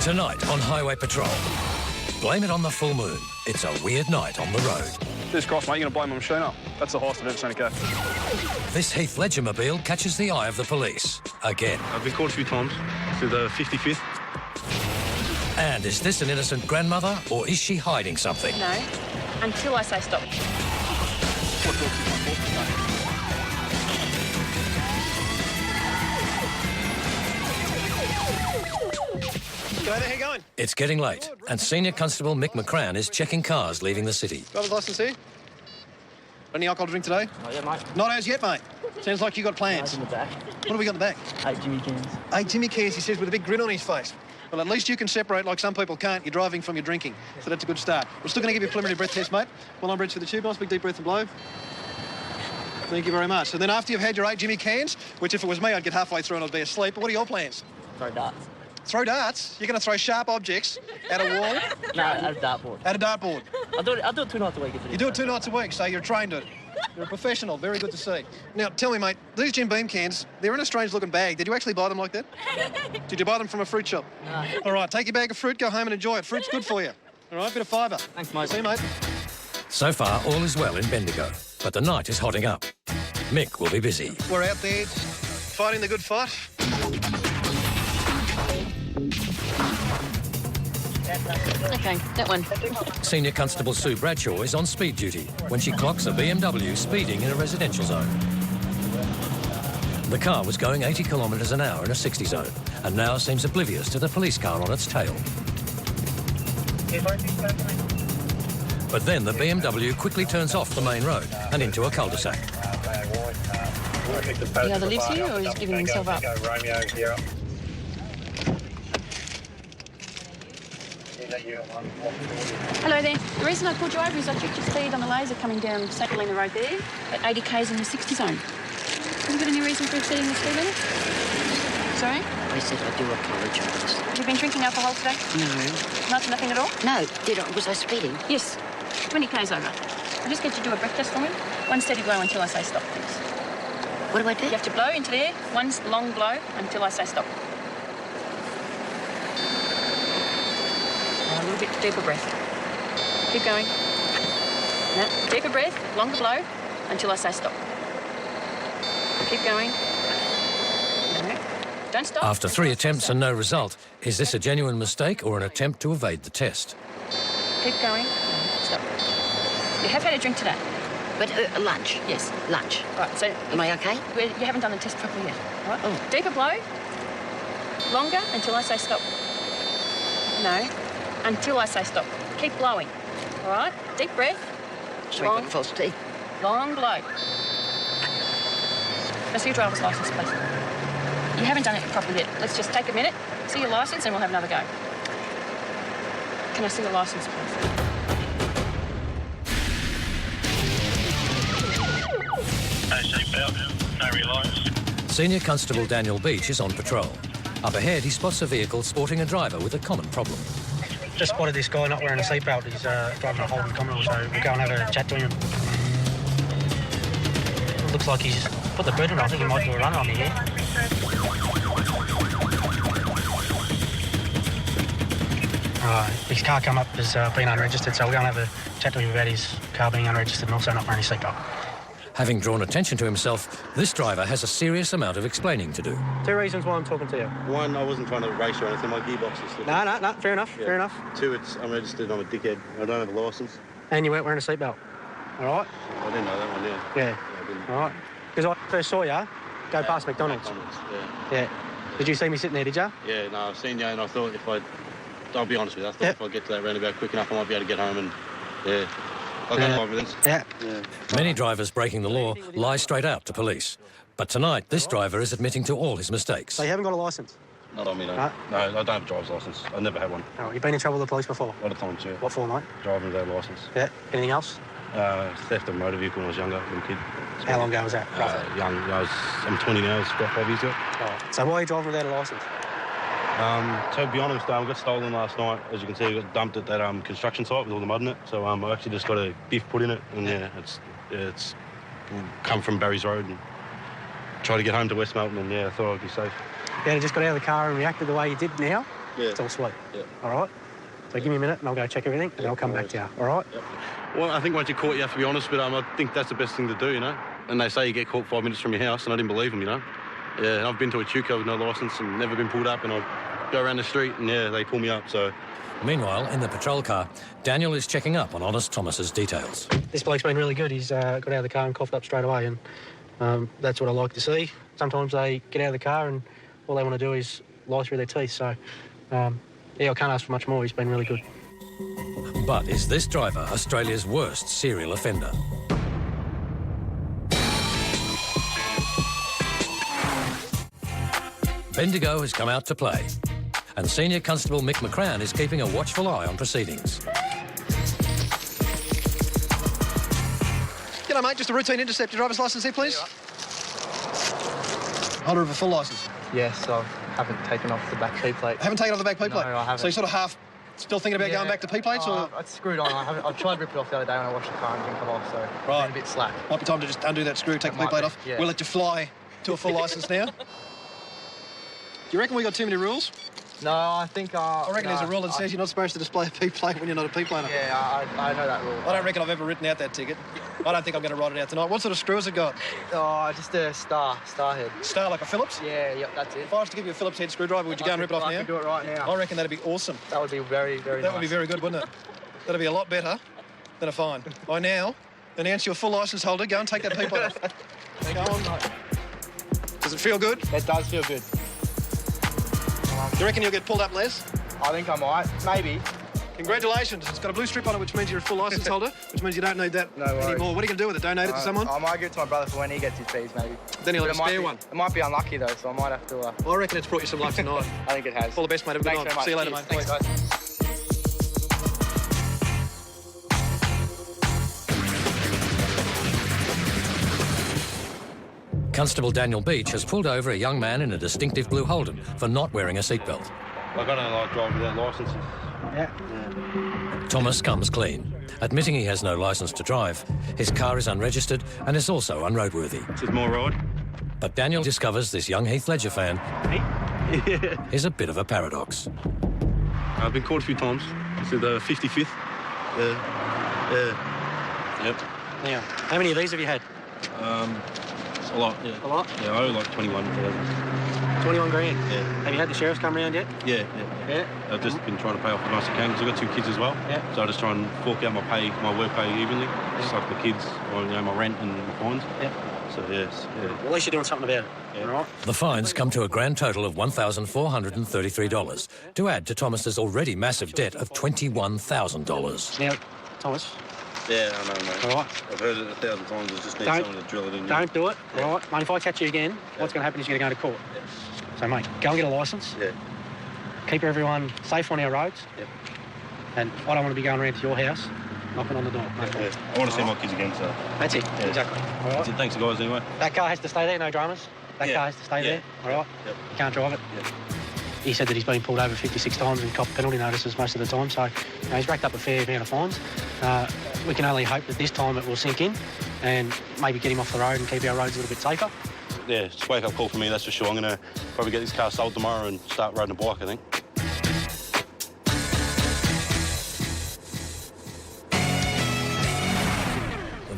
Tonight on Highway Patrol. Blame it on the full moon. It's a weird night on the road. Jesus Christ, mate, you're going to blow my machine up. That's the highest I've ever seen it go. This Heath Ledger-mobile catches the eye of the police. Again. I've been caught a few times through the 55th. And is this an innocent grandmother, or is she hiding something? No, until I say stop. Where the heck going? It's getting late, and Senior Constable Mick McCran is checking cars leaving the city. Driver's licence here? Any alcohol to drink today? Oh, yeah, mate. Not as yet, mate. Sounds like you got plans. In the back. What have we got in the back? 8 Jimmy cans. 8 Jimmy cans, he says, with a big grin on his face. Well, at least you can separate like some people can't. You're driving from your drinking, so that's a good start. We're still going to give you a preliminary breath test, mate. Well, I'm ready for the tube. Nice big deep breath and blow. Thank you very much. And then after you've had your 8 Jimmy cans, which if it was me, I'd get halfway through and I'd be asleep. But what are your plans? Throw darts. Throw darts? You're going to throw sharp objects at a wall? No, at a dartboard. At a dartboard? I do it 2 nights a week. You do it 2 nights a week, so you're trained at it. You're a professional. Very good to see. Now, tell me, mate, these Jim Beam cans, they're in a strange-looking bag. Did you actually buy them like that? Did you buy them from a fruit shop? No. All right, take your bag of fruit, go home and enjoy it. Fruit's good for you. All right, bit of fibre. Thanks, mate. See you, mate. So far, all is well in Bendigo, but the night is hotting up. Mick will be busy. We're out there fighting the good fight. Okay, that one. Senior Constable Sue Bradshaw is on speed duty when she clocks a BMW speeding in a residential zone. The car was going 80 kilometres an hour in a 60 zone and now seems oblivious to the police car on its tail. But then the BMW quickly turns off the main road and into a cul-de-sac. The other lives here, or is he giving himself up? Hello there. The reason I called you over is I checked your speed on the laser coming down Sackling the road there at 80 k's in the 60 zone. Have you got any reason for exceeding the speed limit? Sorry? I said I do apologise. Have you been drinking alcohol today? No. Nothing at all? No, was I speeding? Yes. 20 k's over. I'll just get you to do a breath test for me. One steady blow until I say stop, please. What do I do? You have to blow into there, one long blow until I say stop. A little bit deeper breath. Keep going. No, deeper breath, longer blow until I say stop. Keep going. No, don't stop. After 3 attempts and no result, is this a genuine mistake or an attempt to evade the test? Keep going. Stop. You have had a drink today. But lunch? Yes. Lunch. Right, so... Am I okay? You haven't done the test properly yet. Right? Oh. Deeper blow. Longer until I say stop. No. Until I say stop. Keep blowing. All right? Deep breath. Sorry, Long. false teeth. Long blow. Let's see your driver's licence, please. You haven't done it properly yet. Let's just take a minute, see your licence, and we'll have another go. Can I see your licence, please? No seatbelt, no reliance. Senior Constable Daniel Beach is on patrol. Up ahead, he spots a vehicle sporting a driver with a common problem. Just spotted this guy not wearing a seatbelt. He's driving a Holden Commodore, so we'll go and have a chat to him. Looks like he's put the boot on. I think he might do a runner on me here. His car come up as being unregistered, so we'll go and have a chat to him about his car being unregistered and also not wearing a seatbelt. Having drawn attention to himself, this driver has a serious amount of explaining to do. 2 reasons why I'm talking to you. One, I wasn't trying to race or anything. My gearbox is slipping. No, fair enough, Yeah. fair enough. 2, it's unregistered. I'm a dickhead. I don't have a licence. And you weren't wearing a seatbelt, all right? I didn't know that one, yeah. Yeah, I didn't. all right. Because I first saw you go past McDonald's. Yeah. Did you see me sitting there, did you? Yeah, no, I've seen you and I thought I'll be honest with you, I thought if I get to that roundabout quick enough, I might be able to get home and, yeah. I got confidence. Yeah. Many drivers breaking the law lie straight out to police. But tonight, this driver is admitting to all his mistakes. So you haven't got a licence? Not on me, no. No? No, I don't have a driver's licence. I never had one. Oh, you've been in trouble with the police before? A lot of times, yeah. What for, mate? Driving without a licence. Yeah. Anything else? Theft of a motor vehicle when I was younger, little kid. How long ago was that? Young. I'm 20 now, it's about 5 years ago. Oh. So why are you driving without a licence? To be honest, I got stolen last night. As you can see, I got dumped at that construction site with all the mud in it. So I actually just got a biff put in it, and yeah, it's come from Barry's Road and try to get home to West Melton, and yeah, I thought I'd be safe. Yeah, you just got out of the car and reacted the way you did now? Yeah. It's all sweet. Yeah. All right? So give me a minute and I'll go check everything and I'll come back to you. All right? Yep. Well, I think once you're caught, you have to be honest, but I think that's the best thing to do, you know? And they say you get caught 5 minutes from your house, and I didn't believe them, you know? Yeah, and I've been to a Hpau with no licence and never been pulled up, and I go around the street and, yeah, they pull me up, so... Meanwhile, in the patrol car, Daniel is checking up on Honest Thomas's details. This bloke's been really good. He's got out of the car and coughed up straight away, and that's what I like to see. Sometimes they get out of the car and all they want to do is lie through their teeth, so, yeah, I can't ask for much more. He's been really good. But is this driver Australia's worst serial offender? Bendigo has come out to play, and Senior Constable Mick McCran is keeping a watchful eye on proceedings. G'day, mate. Just a routine intercept. Your driver's licence here, please. Holder of a full licence. Yes, I haven't taken off the back P plate. Haven't taken off the back P No, plate? I haven't. So you're sort of half still thinking about going back to P plates, or...? It's screwed on. I tried to rip it off the other day when I washed the car and it didn't come off, so Right. it's been a bit slack. Might be time to just undo that screw, take the P plate off. Yeah. We'll let you fly to a full licence now. Do you reckon we got too many rules? No, I think... I reckon there's a rule that says you're not supposed to display a P plate when you're not a P plater. Yeah, I know that rule. I don't reckon I've ever written out that ticket. I don't think I'm going to write it out tonight. What sort of screw has it got? Oh, just a star head. Star like a Phillips? Yeah, yep, that's it. If I was to give you a Phillips head screwdriver, would you go and rip it off I now? could do it right now. I reckon that'd be awesome. That would be very, very That nice. would be very good, wouldn't it? That'd be a lot better than a fine. I now announce you a full licence holder. Go and take that P plate off. Go on. Does it feel good? It does feel good. Do you reckon you'll get pulled up less? I think I might. Maybe. Congratulations. It's got a blue strip on it, which means you're a full licence holder, which means you don't need that No worries. anymore. What are you going to do with it? Donate it to someone? I might give it to my brother for when he gets his fees, maybe. Then he'll have But a spare one. It might be unlucky, though, so I might have to... I reckon it's brought you some luck tonight. I think it has. All the best, mate. Have a good Thanks night. very much. See you later, Cheers. mate. Thanks, Bye. guys. Constable Daniel Beach has pulled over a young man in a distinctive blue Holden for not wearing a seatbelt. Like, I don't like driving without licences. Yeah. Thomas comes clean, admitting he has no licence to drive. His car is unregistered and is also unroadworthy. This is more ride. But Daniel discovers this young Heath Ledger fan is a bit of a paradox. I've been caught a few times. This is the 55th. Yep. Now, how many of these have you had? A lot, yeah. A lot? Yeah, I owe like 21,000. 21 grand? Yeah. Have you had the sheriffs come round yet? Yeah. Yeah. I've just been trying to pay off as much as I can because I've got 2 kids as well. Yeah. So I just try and fork out my work pay evenly, just like the kids, or, you know, my rent and my fines. Yeah. So yes, yeah. Well, at least you're doing something about it. Yeah. All right? The fines come to a grand total of $1,433 to add to Thomas's already massive debt of $21,000. Now, Thomas, Yeah, I know, mate. all right, I've heard it 1,000 times. I just need Don't- someone to drill it in. don't do it, all right? Mate, if I catch you again, what's going to happen is you're going to go to court. So, mate, go and get a licence. Yeah. Keep everyone safe on our roads. Yep. And I don't want to be going around to your house, knocking on the door. No Yeah. problem. I want to see my kids again, so. That's it, Yeah. exactly. All That's right? it. Thanks, guys, anyway. That car has to stay there, no dramas. That Yeah. car has to stay Yeah. there, all right? Yep. You can't drive it. Yeah. He said that he's been pulled over 56 times and copped penalty notices most of the time, so you know, he's racked up a fair amount of fines. We can only hope that this time it will sink in and maybe get him off the road and keep our roads a little bit safer. Yeah, it's a wake-up call for me, that's for sure. I'm going to probably get this car sold tomorrow and start riding a bike, I think.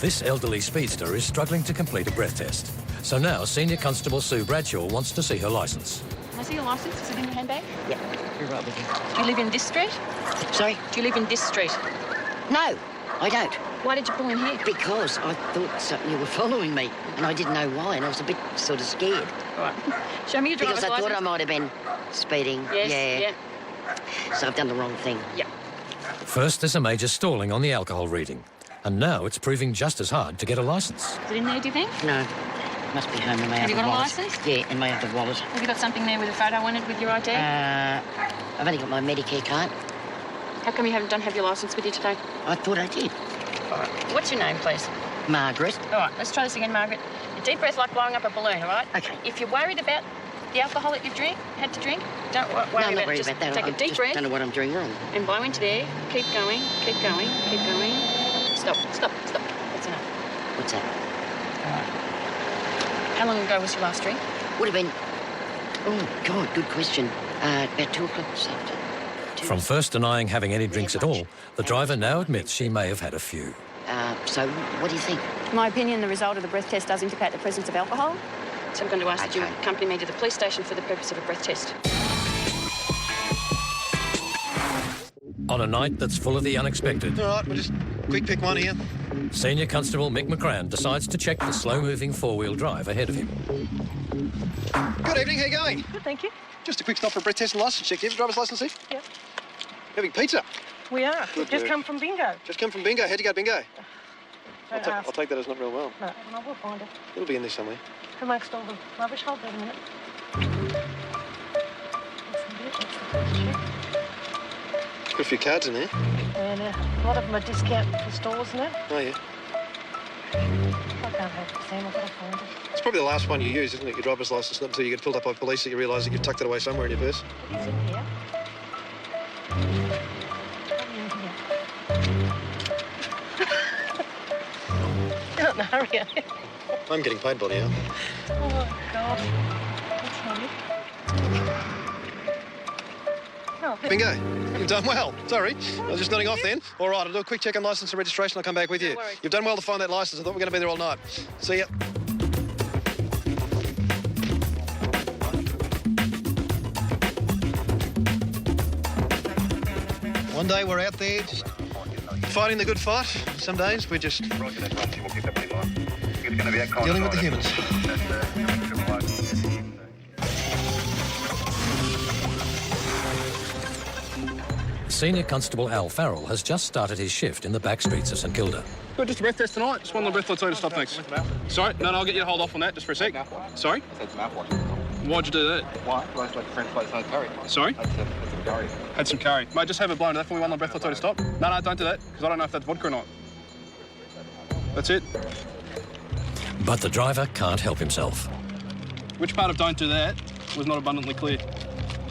This elderly speedster is struggling to complete a breath test. So now Senior Constable Sue Bradshaw wants to see her licence. Can I see your licence? Is it in your handbag? Yeah, you're right with you. Do you live in this street? Sorry? Do you live in this street? No, I don't. Why did you pull in here? Because I thought you were following me, and I didn't know why, and I was a bit sort of scared. Right. Show me your driver's Because I thought I licence. might have been speeding. Yes, Yeah. So I've done the wrong thing. Yeah. First, there's a major stalling on the alcohol reading. And now it's proving just as hard to get a licence. Is it in there, do you think? No, must be home in my Have you other got a wallet. licence? Yeah, in my other wallet. Have you got something there with a photo on it with your ID? I've only got my Medicare card. How come you don't have your licence with you today? I thought I did. All right. What's your name, please? Margaret. All right, let's try this again, Margaret. Your deep breath like blowing up a balloon, all right? Okay. If you're worried about the alcohol that you've had to drink, don't worry No, I'm not about it. worried Just about that. take I a deep just breath don't know what I'm doing wrong. and blow into there. Keep going, keep going, keep going. Stop. That's enough. What's that? How long ago was your last drink? Would have been Oh, God, good question. About 2 o'clock this afternoon. From first denying having any drinks at all, the driver now admits she may have had a few. So, what do you think? In my opinion, the result of the breath test does indicate the presence of alcohol. So I'm going to ask that you accompany me to the police station for the purpose of a breath test. On a night that's full of the unexpected, All right, we'll just quick pick one here. Senior Constable Mick McCran decides to check the slow-moving four-wheel drive ahead of him. Good evening, how you going? Good, thank you. Just a quick stop for a breath test and licence check. Do you have a driver's licence, Steve? Yep. Having pizza? We are. Good, Just good. come from bingo. Just come from bingo. How'd you go at bingo? Don't ask. I'll take that as not real well. No, and I will find it. It'll be in there somewhere. Amongst all the rubbish. Hold that a minute. Got a few cards in there. And a lot of them are discount for stores now. Oh, yeah. I can't have it, Sam. I've got to find it. It's probably the last one you use, isn't it? Your driver's licence, not until you get filled up by police that you realise that you've tucked it away somewhere in your purse. It is in here. Probably in here. You're not in a hurry, are you? I'm getting paid by the hour. Oh, God. That's not it. Oh, Bingo. You've done well. Sorry. I was just nodding off then. All right, I'll do a quick check on licence and registration. I'll come back with you. No worries. You've done well to find that licence. I thought we were going to be there all night. See ya. One day we're out there just fighting the good fight. Some days we're just dealing with the humans. Senior Constable Al Farrell has just started his shift in the back streets of St Kilda. Good, just a breath test tonight. Just one little breath test to stop, thanks. Sorry? No, I'll get you to hold off on that just for a sec. Sorry? I said some mouthwash. Why'd you do that? Why? Well, that's like French place no curry. Sorry? I said some curry. Had some curry. Mate, just have it blown to that for me. One little breath to stop. No, don't do that, because I don't know if that's vodka or not. That's it. But the driver can't help himself. Which part of don't do that was not abundantly clear?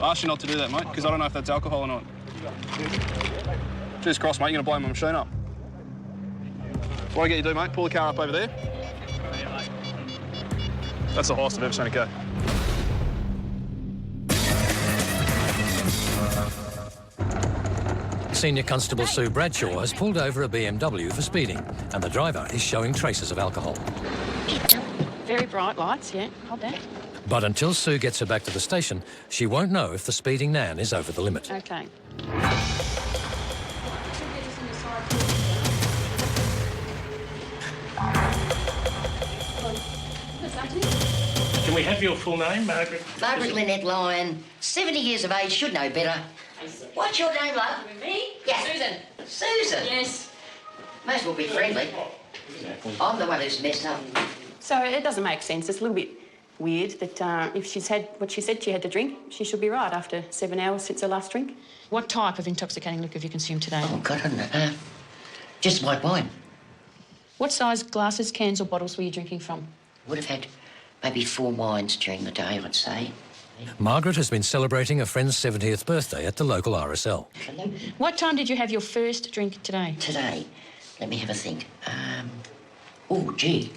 I asked you not to do that, mate, because I don't know if that's alcohol or not. Jesus Christ, mate, you're going to blow my machine up. So what I get you to do, mate, pull the car up over there. That's the highest I've ever seen it go. Senior Constable Sue Bradshaw has pulled over a BMW for speeding, and the driver is showing traces of alcohol. Very bright lights, yeah. Hold that. But until Sue gets her back to the station, she won't know if the speeding Nan is over the limit. Okay. Can we have your full name, Margaret? Margaret Lynette Lyon, 70 years of age, should know better. What's your name, love? Me? Yeah. Susan. Susan? Yes. May as well be friendly. I'm the one who's messed up. So it doesn't make sense. It's a little bit weird that if she's had what she said she had to drink, she should be right after 7 hours since her last drink. What type of intoxicating liquor have you consumed today? Oh, God, I don't know. Just white wine. What size glasses, cans or bottles were you drinking from? Would have had maybe 4 wines during the day, I'd say. Margaret has been celebrating a friend's 70th birthday at the local RSL. What time did you have your first drink today? Today, let me have a think. Oh, gee.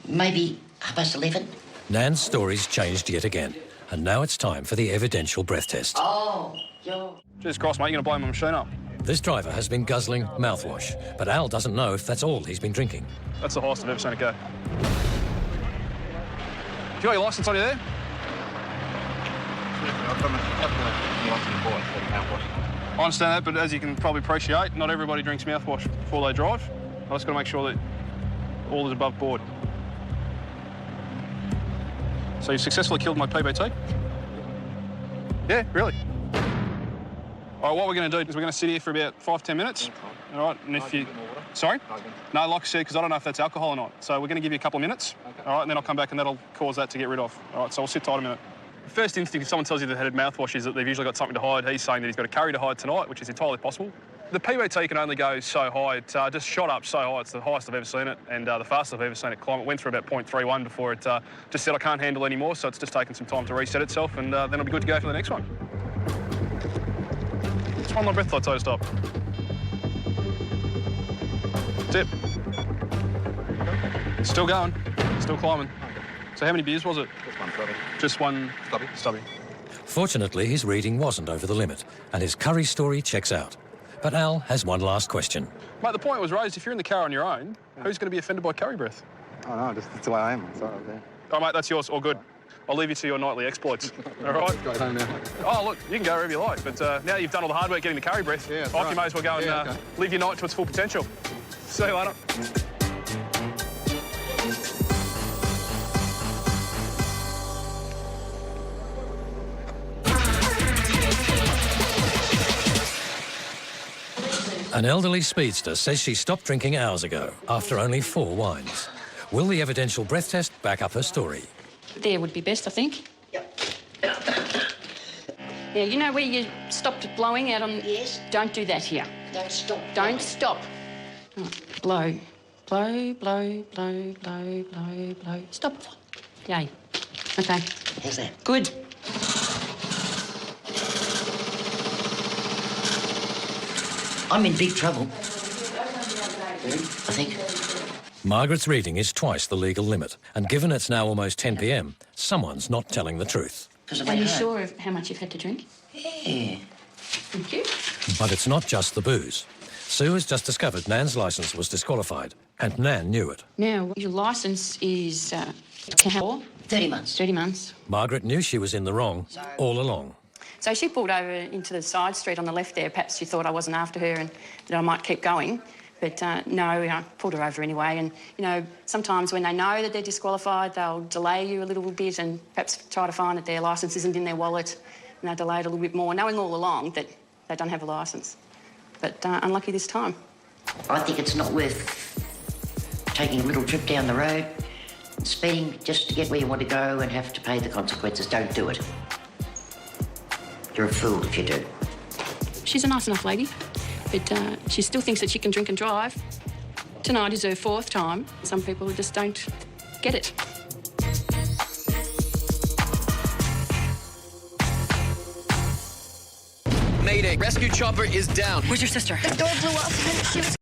Maybe 11:30? Nan's story's changed yet again, and now it's time for the evidential breath test. Oh, you're... Jesus Christ, mate, you're going to blow my machine up. This driver has been guzzling mouthwash, but Al doesn't know if that's all he's been drinking. That's the highest I've ever seen it go. You got your licence on you there? I understand that, but as you can probably appreciate, not everybody drinks mouthwash before they drive. I just got to make sure that all is above board. So you successfully killed my PBT? Yeah, really? All right, what we're going to do is we're going to sit here for about 5-10 minutes. All right, and if you... Sorry? No, like I said, because I don't know if that's alcohol or not. So we're going to give you a couple of minutes. All right, and then I'll come back and that'll cause that to get rid of. All right, so we'll sit tight a minute. The first instinct if someone tells you they've had mouthwash is that they've usually got something to hide. He's saying that he's got a curry to hide tonight, which is entirely possible. The PBT can only go so high. It just shot up so high. It's the highest I've ever seen it and the fastest I've ever seen it climb. It went through about 0.31 before it just said I can't handle any more, so it's just taken some time to reset itself and then it'll be good to go for the next one. It's one more breath till I tell you to stop. That's it. It's still going. Still climbing. So how many beers was it? Just one stubby. Just one stubby. Fortunately, his reading wasn't over the limit, and his curry story checks out. But Al has one last question. Mate, the point was raised, if you're in the car on your own, who's going to be offended by curry breath? Oh, no, just that's the way I am. Sorry, yeah. Oh, mate, that's yours. All good. I'll leave you to your nightly exploits. All right? Go home now. Oh, look, you can go wherever you like, but now you've done all the hard work getting the curry breath, Yeah, I right. you may as well go and okay. live your night to its full potential. See you later. An elderly speedster says she stopped drinking hours ago after only 4 wines. Will the evidential breath test back up her story? There would be best, I think. Yeah, you know where you stopped blowing out on... Yes. Don't do that here. Don't stop. Don't stop. Oh, blow. Blow, blow, blow, blow, blow, blow. Stop. Yay. Okay. How's that? Good. I'm in big trouble. I think. Margaret's reading is twice the legal limit, and given it's now almost 10 p.m, someone's not telling the truth. Are you sure of how much you've had to drink? Yeah. Thank you. But it's not just the booze. Sue has just discovered Nan's licence was disqualified, and Nan knew it. Now, your licence is... how? 30 months. 30 months. Margaret knew she was in the wrong all along. So she pulled over into the side street on the left there. Perhaps she thought I wasn't after her and that I might keep going. But no, I pulled her over anyway. And, you know, sometimes when they know that they're disqualified, they'll delay you a little bit and perhaps try to find that their licence isn't in their wallet, and they'll delay it a little bit more, knowing all along that they don't have a licence. But unlucky this time. I think it's not worth taking a little trip down the road, speeding just to get where you want to go and have to pay the consequences. Don't do it. You're a fool if you do. She's a nice enough lady, but she still thinks that she can drink and drive. Tonight is her 4th time. Some people just don't get it. Mayday. Rescue chopper is down. Where's your sister? The door blew up. She was